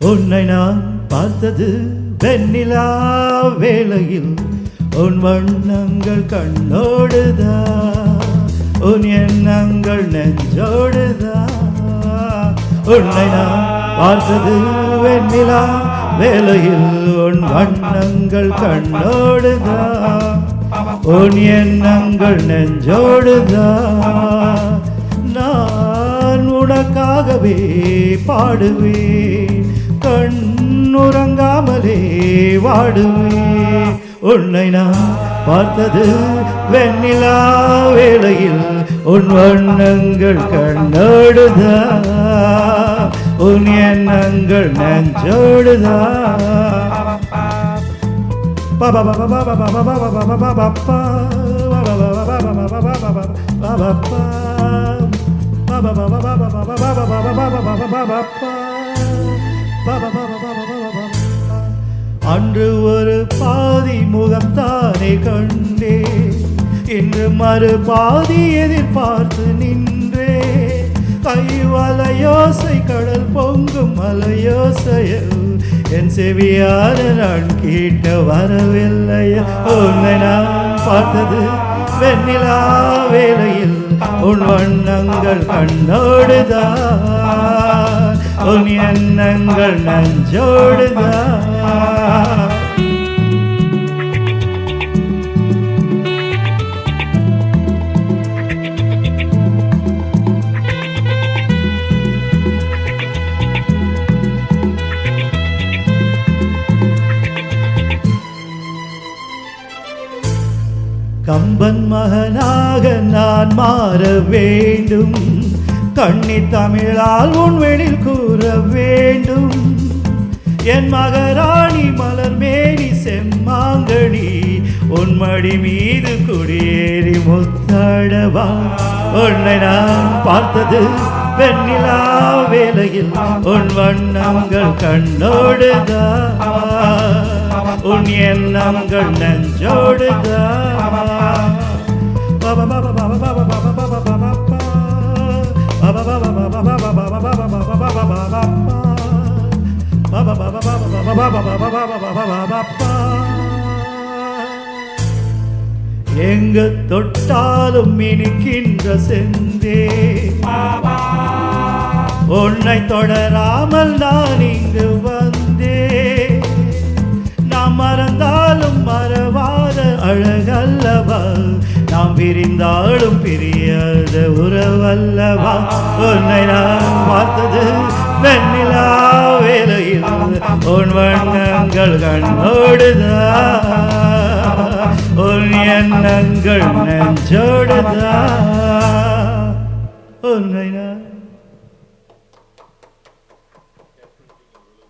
உன்னை நான் பார்த்தது வெண்ணிலா வேளையில் உன் வண்ணங்கள் கண்ணோடுதா உன் எண்ணங்கள் நெஞ்சோடுதா உன்னை நான் பார்த்தது வெண்ணிலா வேளையில் உன் வண்ணங்கள் கண்ணோடுதா உன் எண்ணங்கள் நெஞ்சோடுதா நான் உனக்காகவே பாடுவேன் கண்ணுறங்காமலே வாடுவேன் உன்னை நான் பார்த்தது வெண்ணிலா வேளையில் உன் வண்ணங்கள் கண்ணோடுதா உன் எண்ணங்கள் நெஞ்சோடுதா அன்று ஒரு பாதி முகம் தானே கண்டே இன்று மறு பாதி எதிர்பார்த்து நின்றே கைவலையோசை கடல் பொங்கும் மலையோசையில் என் செவியான நான் கேட்ட வரவில்லையா உன்னை நான் பார்த்தது வெண்ணிலா வேளையில் உன் வண்ணங்கள் கண்ணோடுதா உன் எண்ணங்கள் நஞ்சோடுதா கம்பன் மகனாக நான் மாற வேண்டும் கண்ணி தமிழால் உன்வெளில் கூற வேண்டும் என் மகராணி மலர் மேனி செம்மாங்கடி உன்மடி மீது குடியேறி முத்தாடவா உன்னை நான் பார்த்தது வெண்ணிலா வேளையில் உன் வண்ணங்கள் கண்ணோடுதா உன் எண்ணங்கள் நெஞ்சோடுதா எங்கு தொட்டாலும் இனிக்கின்ற செந்தே உன்னை தொடராமல் நான் இங்கு வந்தே நாம் மறந்தாலும் மறவாத அழகல்லவா நாம் விரிந்தாலும் பிரியாத உறவல்லவா உன்னை நான் பார்த்தது வெண்ணிலா வேளையில் உன் வண்ணங்கள் கண்ணோடுதா உன் எண்ணங்கள் நெஞ்சோடுதா உன்னை நான்